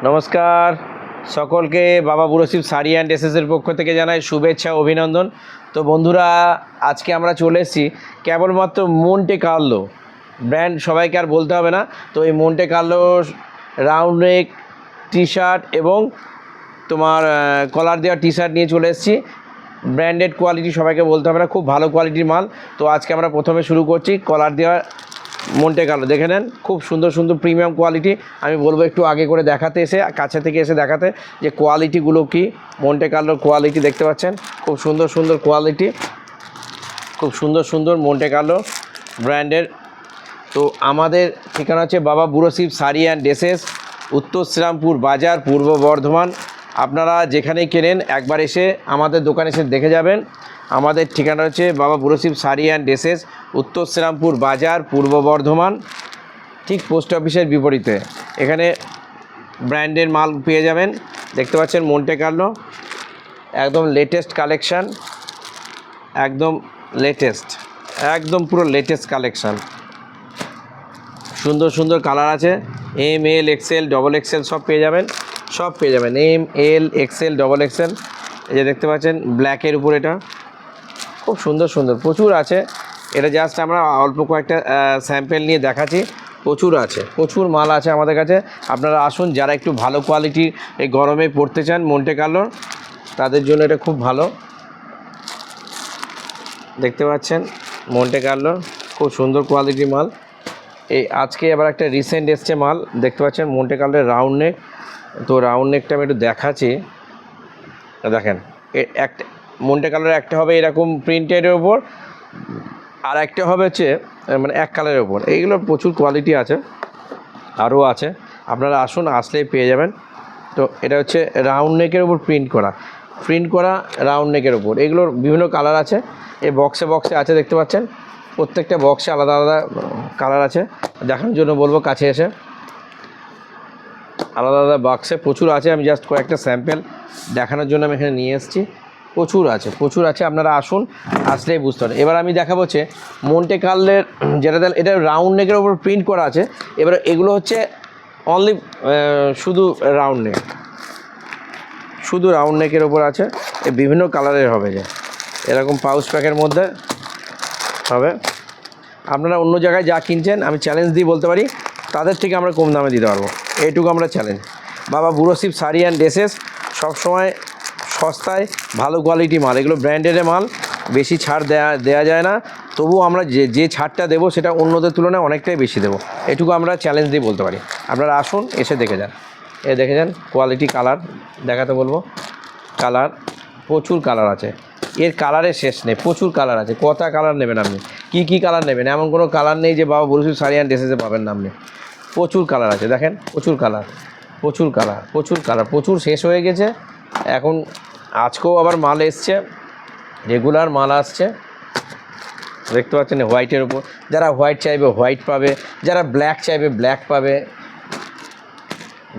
নমস্কার সকলকে বাবা বুড়োশিব শাড়ি অ্যান্ড ড্রেসেসের পক্ষ থেকে জানাই শুভেচ্ছা অভিনন্দন। তো বন্ধুরা, আজকে আমরা চলে এসেছি কেবলমাত্র মন্টে কার্লো ব্র্যান্ড, সবাইকে আর বলতে হবে না। তো এই Monte Carlo round neck T shirt এবং তোমার কলার দেওয়া টি শার্ট নিয়ে চলে এসেছি। ব্র্যান্ডেড কোয়ালিটি, সবাইকে বলতে হবে না, খুব ভালো কোয়ালিটির মাল। তো আজকে আমরা প্রথমে শুরু করছি কলার দেওয়া মন্টে কার্লো। দেখে নেন, খুব সুন্দর সুন্দর প্রিমিয়াম কোয়ালিটি। আমি বলবো একটু আগে করে দেখাতে, এসে কাছে থেকে এসে দেখাতে যে কোয়ালিটিগুলো কি। মন্টে কার্লোর কোয়ালিটি দেখতে পাচ্ছেন, খুব সুন্দর সুন্দর কোয়ালিটি, খুব সুন্দর সুন্দর মন্টে কার্লো ব্র্যান্ডের। তো আমাদের ঠিকানা হচ্ছে বাবা বুড়োশিব শাড়ি অ্যান্ড ড্রেসেস, উত্তর শ্রীরামপুর বাজার, পূর্ব বর্ধমান। আপনারা যেখানেই কেনেন একবার এসে আমাদের দোকানে এসে দেখে যাবেন। আমাদের ঠিকানা হচ্ছে বাবা বুড়োশিব শাড়ি অ্যান্ড ড্রেসেস, উত্তর শ্রীরামপুর বাজার, পূর্ব বর্ধমান, ঠিক পোস্ট অফিসের বিপরীতে। এখানে ব্র্যান্ডের মাল পেয়ে যাবেন। দেখতে পাচ্ছেন মন্টে কার্লো, একদম লেটেস্ট কালেকশান, একদম লেটেস্ট, একদম পুরো লেটেস্ট কালেকশান। সুন্দর সুন্দর কালার আছে, M L XL double XL সব পেয়ে যাবেন, সব পেয়ে যাবেন, M L XL double XL. এই যে দেখতে পাচ্ছেন ব্ল্যাকের উপর, এটা খুব সুন্দর সুন্দর প্রচুর আছে। এটা জাস্ট আমরা অল্প কয়েকটা স্যাম্পেল নিয়ে দেখাচ্ছি। প্রচুর আছে, প্রচুর মাল আছে আমাদের কাছে। আপনারা আসুন, যারা একটু ভালো কোয়ালিটির এই গরমে পড়তে চান মন্টে কার্লোর, তাদের জন্য এটা খুব ভালো। দেখতে পাচ্ছেন মন্টে কার্লোর খুব সুন্দর কোয়ালিটির মাল। এই আজকে আবার একটা রিসেন্ট এসছে মাল, দেখতে পাচ্ছেন মন্টে কার্লোর রাউন্ড নেক। তো রাউন্ড নেকটা আমি একটু দেখাচ্ছি। দেখেন, একটা মন্টে কালারের একটা হবে এরকম প্রিন্টেডের ওপর, আর একটা হবে হচ্ছে মানে এক কালারের ওপর। এইগুলো প্রচুর কোয়ালিটি আছে, আরও আছে। আপনারা আসুন, আসলেই পেয়ে যাবেন। তো এটা হচ্ছে রাউন্ড নেকের ওপর প্রিন্ট করা রাউন্ড নেকের ওপর। এগুলোর বিভিন্ন কালার আছে, এই বক্সে বক্সে আছে, দেখতে পাচ্ছেন প্রত্যেকটা বক্সে আলাদা আলাদা কালার আছে। দেখানোর জন্য বলবো কাছে এসে, আলাদা আলাদা বাক্সে প্রচুর আছে। আমি জাস্ট কয়েকটা স্যাম্পেল দেখানোর জন্য আমি এখানে নিয়ে এসেছি। প্রচুর আছে, প্রচুর আছে, আপনারা আসুন, আসলেই বুঝতে পারেন। এবার আমি দেখাবো হচ্ছে মন্টে কার্লোর, যেটা এটা রাউন্ড নেকের ওপর প্রিন্ট করা আছে। এবার এগুলো হচ্ছে অনলি শুধু রাউন্ড নেক, শুধু রাউন্ড নেকের ওপর আছে। বিভিন্ন কালারের হবে, যে এরকম পাউচ প্যাকের মধ্যে হবে। আপনারা অন্য জায়গায় যা কিনছেন, আমি চ্যালেঞ্জ দিয়ে বলতে পারি তাদের থেকে আমরা কম দামে দিতে পারবো, এইটুকু আমরা চ্যালেঞ্জ। বাবা বুড়োশিব শাড়ি অ্যান্ড ড্রেসেস সবসময় সস্তায় ভালো কোয়ালিটি মাল, এগুলো ব্র্যান্ডেড মাল, বেশি ছাড় দেয়া যায় না। তবু আমরা যে ছাড়টা দেবো সেটা অন্যদের তুলনায় অনেকটাই বেশি দেবো, এটুকু আমরা চ্যালেঞ্জ দিয়ে বলতে পারি। আপনারা আসুন, এসে দেখে যান। দেখে যান কোয়ালিটি, কালার দেখাতে বলবো। কালার প্রচুর কালার আছে, এর কালারের শেষ নেই, প্রচুর কালার আছে। কটা কালার নেবেন আপনি, কী কালার নেবেন, এমন কোনো কালার নেই যে বাবা বুড়োশিব শাড়ি অ্যান্ড ড্রেসেসে পাবেন না আপনি। প্রচুর কালার আছে, দেখেন প্রচুর কালার, প্রচুর কালার, প্রচুর কালার, প্রচুর শেষ হয়ে গেছে। এখন আজকেও আবার মাল এসছে, রেগুলার মাল আসছে। দেখতে পাচ্ছেন হোয়াইটের উপর, যারা হোয়াইট চাইবে হোয়াইট পাবে, যারা ব্ল্যাক চাইবে ব্ল্যাক পাবে।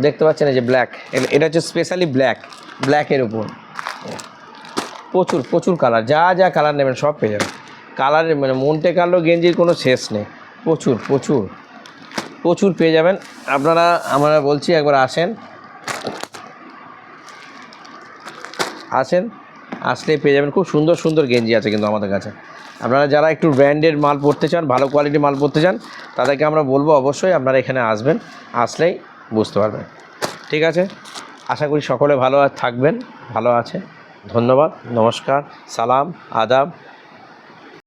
দেখতে পাচ্ছেন এই যে ব্ল্যাক, এটা হচ্ছে স্পেশালি ব্ল্যাকের উপর। প্রচুর প্রচুর কালার, যা যা কালার নেবেন সব পেয়ে যাবেন। কালারের মানে মন্টে কার্লো গেঞ্জির কোনো শেষ নেই, প্রচুর প্রচুর প্রচুর পেয়ে যাবেন। আপনারা, আমরা বলছি একবার আসেন, আসলেই পেয়ে যাবেন। খুব সুন্দর সুন্দর গেঞ্জি আছে কিন্তু আমাদের কাছে। আপনারা যারা একটু ব্র্যান্ডের মাল পরতে চান, ভালো কোয়ালিটির মাল পরতে চান, তাদেরকে আমরা বলবো অবশ্যই আপনারা এখানে আসবেন, আসলেই বুঝতে পারবেন। ঠিক আছে, আশা করি সকলে ভালো থাকবেন, ভালো আছে। ধন্যবাদ, নমস্কার, সালাম, আদাব।